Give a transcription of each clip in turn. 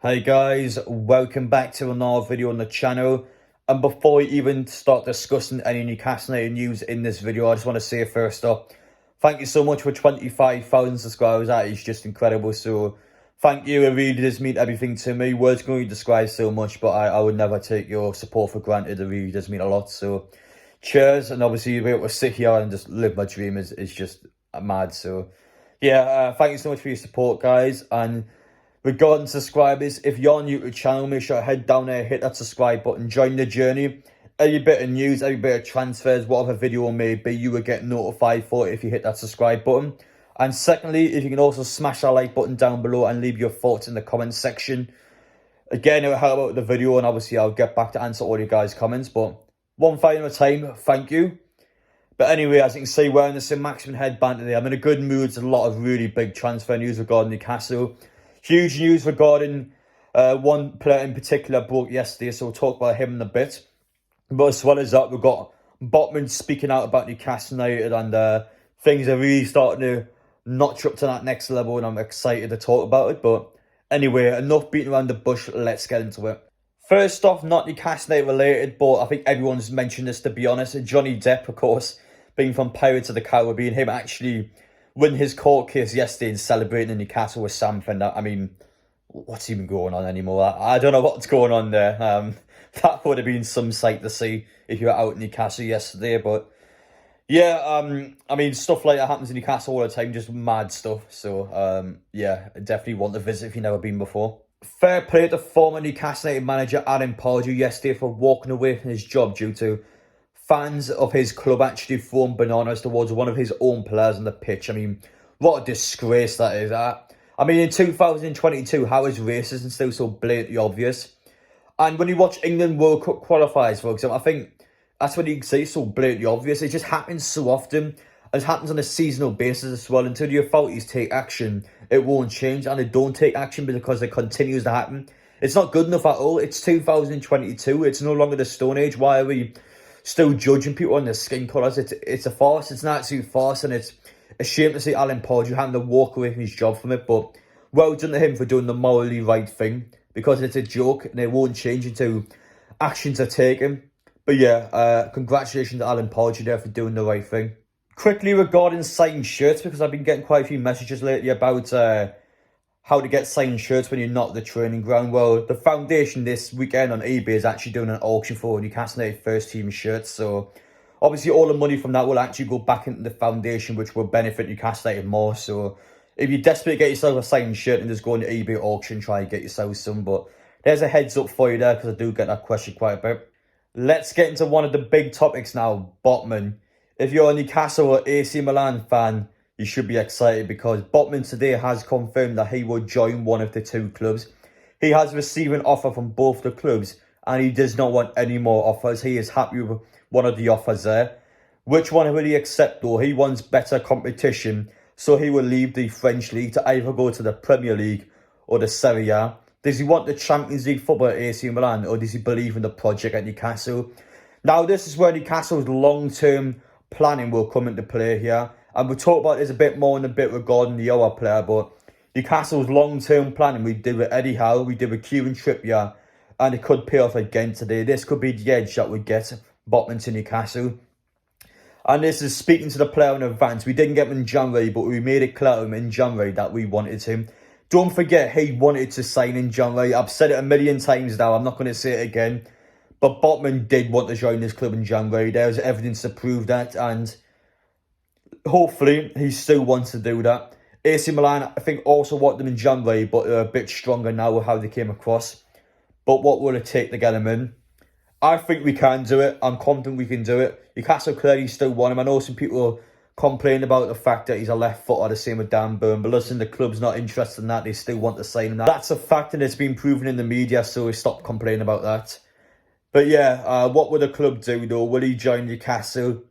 Hey guys, welcome back to another video on the channel. And before we even start discussing any Newcastle United news in this video, I just want to say first up, thank you so much for 25,000 subscribers. That is just incredible. So thank you. It really does mean everything to me. Words can only describe so much, but I would never take your support for granted. It really does mean a lot. So cheers. And obviously you'll be able to sit here and just live my dream is just mad. So yeah, thank you so much for your support, guys. And regarding subscribers, if you're new to the channel, make sure to head down there, hit that subscribe button, join the journey. Every bit of news, every bit of transfers, whatever video may be, you will get notified for it if you hit that subscribe button. And secondly, if you can also smash that like button down below and leave your thoughts in the comments section. Again, it will help out the video, and obviously I'll get back to answer all you guys' comments. But one final time, thank you. But anyway, as you can see, wearing the St. Maximin headband today. I'm in a good mood. There's a lot of really big transfer news regarding Newcastle. Huge news regarding one player in particular broke yesterday, so we'll talk about him in a bit. But as well as that, we've got Botman speaking out about Newcastle United, and things are really starting to notch up to that next level, and I'm excited to talk about it. But anyway, enough beating around the bush, let's get into it. First off, not Newcastle United related, but I think everyone's mentioned this, to be honest. Johnny Depp, of course, being from Pirates of the Caribbean, him actually winning his court case yesterday and celebrating in Newcastle with something. I mean, what's even going on anymore? I don't know what's going on there. That would have been some sight to see if you were out in Newcastle yesterday. But yeah, I mean, stuff like that happens in Newcastle all the time, just mad stuff. So yeah, I definitely want to visit if you've never been before. Fair play to former Newcastle United manager Pardew yesterday for walking away from his job due to fans of his club actually throwing bananas towards one of his own players on the pitch. I mean, what a disgrace that is. I mean, in 2022, how is racism still so blatantly obvious? And when you watch England World Cup qualifiers, for example, I think that's when you can say it's so blatantly obvious. It just happens so often. It happens on a seasonal basis as well. Until the authorities take action, it won't change. And they don't take action because it continues to happen. It's not good enough at all. It's 2022. It's no longer the Stone Age. Why are we still judging people on their skin colours? It's a farce. It's an absolute farce, and it's a shame to see Pardew having to walk away from his job from it. But well done to him for doing the morally right thing, because it's a joke and it won't change until actions are taken. But yeah, congratulations to Pardew there for doing the right thing. Quickly regarding signed shirts, because I've been getting quite a few messages lately about how to get signed shirts when you're not at the training ground. Well, the foundation this weekend on eBay is actually doing an auction for Newcastle United first team shirts. So obviously all the money from that will actually go back into the foundation, which will benefit Newcastle United more. So if you're desperate to get yourself a signed shirt, and just go on the eBay auction, try and get yourself some. But there's a heads up for you there, because I do get that question quite a bit. Let's get into one of the big topics now, Botman. If you're a Newcastle or AC Milan fan, you should be excited, because Botman today has confirmed that he will join one of the two clubs. He has received an offer from both the clubs, and he does not want any more offers. He is happy with one of the offers there. Which one will he accept though? He wants better competition, so he will leave the French league to either go to the Premier League or the Serie A. Does he want the Champions League football at AC Milan, or does he believe in the project at Newcastle? Now, this is where Newcastle's long-term planning will come into play here. And we'll talk about this a bit more in a bit regarding the other player. But Newcastle's long-term planning, we did with Eddie Howe, we did with Kieran Trippier, and it could pay off again today. This could be the edge that would get Botman to Newcastle. And this is speaking to the player in advance. We didn't get him in January, but we made it clear to him in January that we wanted him. Don't forget, he wanted to sign in January. I've said it a million times now. I'm not going to say it again. But Botman did want to join this club in January. There's evidence to prove that. And hopefully, he still wants to do that. AC Milan, I think, also want them in January, but they're a bit stronger now with how they came across. But what will it take to get him in? I think we can do it. I'm confident we can do it. Newcastle clearly still want him. I know some people complain about the fact that he's a left footer, the same with Dan Burn. But listen, the club's not interested in that. They still want to sign him. That's a fact, and it's been proven in the media, so we stop complaining about that. But yeah, what will the club do though? Will he join Newcastle?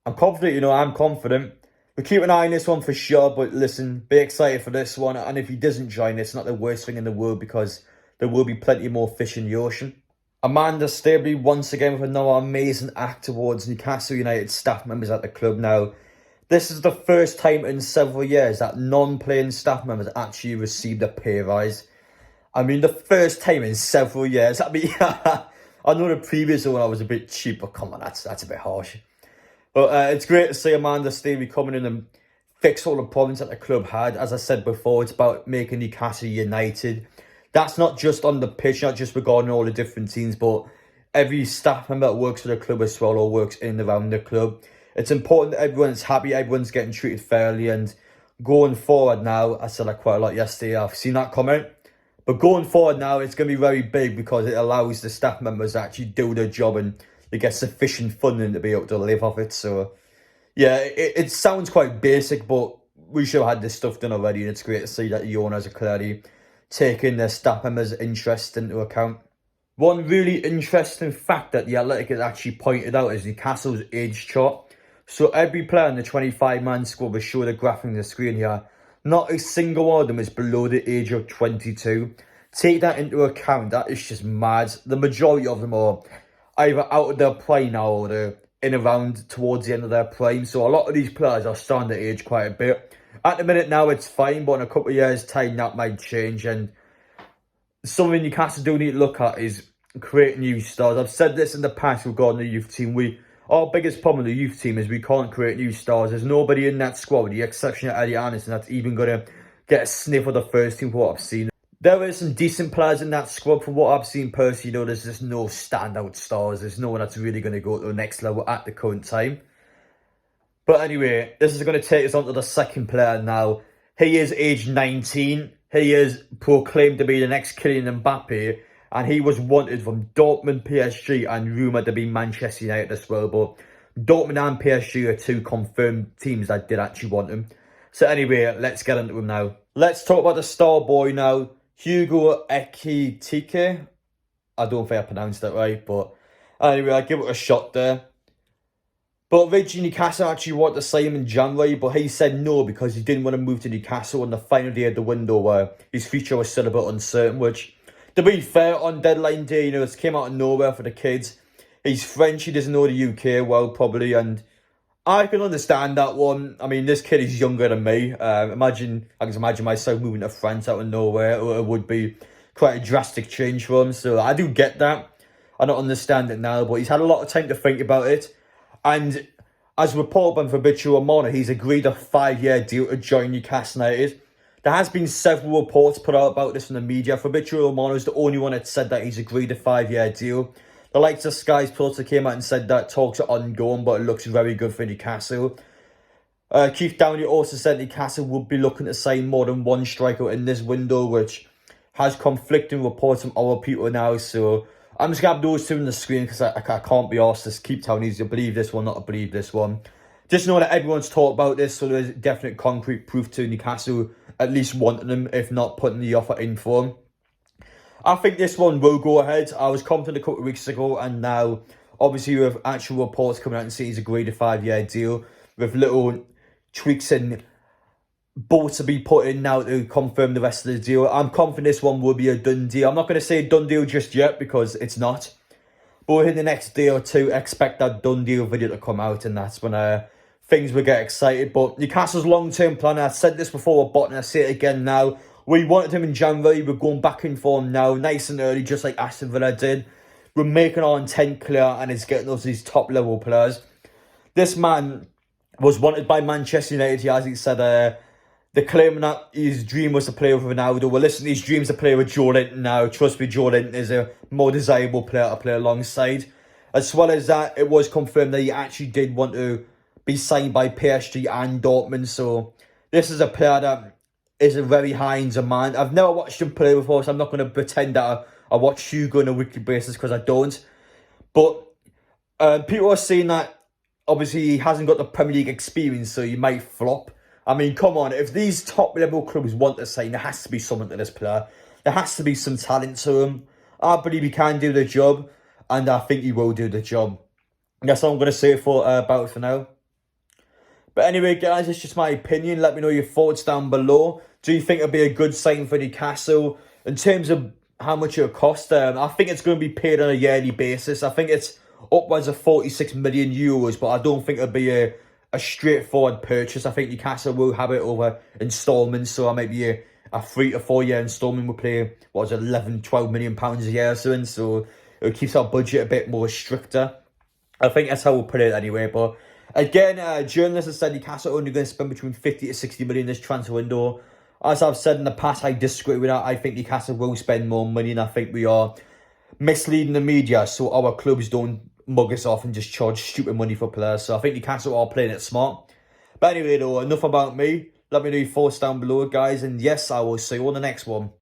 I'm confident, I'm confident. We'll keep an eye on this one for sure, but listen, be excited for this one. And if he doesn't join, it's not the worst thing in the world, because there will be plenty more fish in the ocean. Amanda Stabley once again with another amazing act towards Newcastle United staff members at the club. Now, this is the first time in several years that non-playing staff members actually received a pay rise. I mean, the first time in several years. I mean, I know the previous one I was a bit cheap, but come on, that's a bit harsh. But it's great to see Amanda Stevie coming in and fix all the problems that the club had. As I said before, it's about making Newcastle United. That's not just on the pitch, not just regarding all the different teams, but every staff member that works for the club as well, or works in and around the club. It's important that everyone's happy, everyone's getting treated fairly, and going forward now, I said that quite a lot yesterday, I've seen that comment. But going forward now, it's going to be very big because it allows the staff members to actually do their job and they get sufficient funding to be able to live off it. So, yeah, it sounds quite basic, but we should have had this stuff done already. And it's great to see that the owners are clearly taking their staff members' interest into account. One really interesting fact that the Athletic has actually pointed out is Newcastle's age chart. So every player in the 25-man squad, we show the graph on the screen here, not a single one of them is below the age of 22. Take that into account, that is just mad. The majority of them are either out of their prime now or they're in around towards the end of their prime. So a lot of these players are starting to age quite a bit. At the minute now it's fine, but in a couple of years' time that might change. And something Newcastle do need to look at is creating new stars. I've said this in the past regarding the youth team. Our biggest problem with the youth team is we can't create new stars. There's nobody in that squad, with the exception of Eddie Anderson, that's even going to get a sniff of the first team for what I've seen. There are some decent players in that squad from what I've seen personally, though. There's just no standout stars. There's no one that's really going to go to the next level at the current time. But anyway, this is going to take us on to the second player now. He is age 19. He is proclaimed to be the next Kylian Mbappe. And he was wanted from Dortmund, PSG, and rumoured to be Manchester United as well. But Dortmund and PSG are two confirmed teams that did actually want him. So anyway, let's get into him now. Let's talk about the star boy now. Hugo Ekitike. I don't think I pronounced that right, but anyway, I'll give it a shot there. But originally Newcastle actually wanted to sign him in January, but he said no because he didn't want to move to Newcastle on the final day of the window where his future was still a bit uncertain, which, to be fair, on deadline day, you know, it came out of nowhere for the kids. He's French, he doesn't know the UK well, probably, and I can understand that one. I mean, this kid is younger than me. I can imagine myself moving to France out of nowhere. It would be quite a drastic change for him, so I do get that. I don't understand it now, but he's had a lot of time to think about it. And as reported by Fabrizio Romano, he's agreed a 5-year deal to join Newcastle United. There has been several reports put out about this in the media. Fabrizio Romano is the only one that said that he's agreed a 5-year deal. The likes of Sky Sports came out and said that talks are ongoing, but it looks very good for Newcastle. Keith Downey also said Newcastle would be looking to sign more than one striker in this window, which has conflicting reports from other people now. So I'm just going to have those two on the screen because I can't be asked to keep telling you to believe this one, not to believe this one. Just know that everyone's talked about this, so there's definite concrete proof to Newcastle at least wanting him, if not putting the offer in for him. I think this one will go ahead. I was confident a couple of weeks ago, and now, obviously, with actual reports coming out and saying he's agreed a 5-year deal, with little tweaks and bolts to be put in now to confirm the rest of the deal. I'm confident this one will be a done deal. I'm not going to say done deal just yet because it's not. But within the next day or two, expect that done deal video to come out, and that's when things will get excited. But Newcastle's long-term plan, I said this before with Botman, I say it again now. We wanted him in January, we're going back in for him now, nice and early, just like Aston Villa did. We're making our intent clear, and it's getting us these top-level players. This man was wanted by Manchester United, as he said, they're claiming that his dream was to play with Ronaldo. Well, listen, his dream's to play with Joe Linton now. Trust me, Joe Linton is a more desirable player to play alongside. As well as that, it was confirmed that he actually did want to be signed by PSG and Dortmund. So this is a player that is a very high in demand. I've never watched him play before, so I'm not going to pretend that I watch Hugo on a weekly basis because I don't. But people are saying that obviously he hasn't got the Premier League experience, so he might flop. I mean, come on, if these top-level clubs want to sign, there has to be something to this player. There has to be some talent to him. I believe he can do the job, and I think he will do the job. That's all I'm going to say about it for now. But anyway, guys, it's just my opinion. Let me know your thoughts down below. Do you think it'll be a good sign for Newcastle? In terms of how much it'll cost, I think it's going to be paid on a yearly basis. I think it's upwards of 46 million euros, but I don't think it'll be a straightforward purchase. I think Newcastle will have it over installments, so it might be a 3 to 4 year instalment. We play, what was it, 11, 12 million pounds a year or something, so it keeps our budget a bit more stricter. I think that's how we'll put it anyway. But again, journalists have said Newcastle are only going to spend between 50 to 60 million this transfer window. As I've said in the past, I disagree with that. I think Newcastle will spend more money, and I think we are misleading the media so our clubs don't mug us off and just charge stupid money for players. So I think Newcastle are playing it smart. But anyway, though, enough about me. Let me know your thoughts down below, guys. And yes, I will see you on the next one.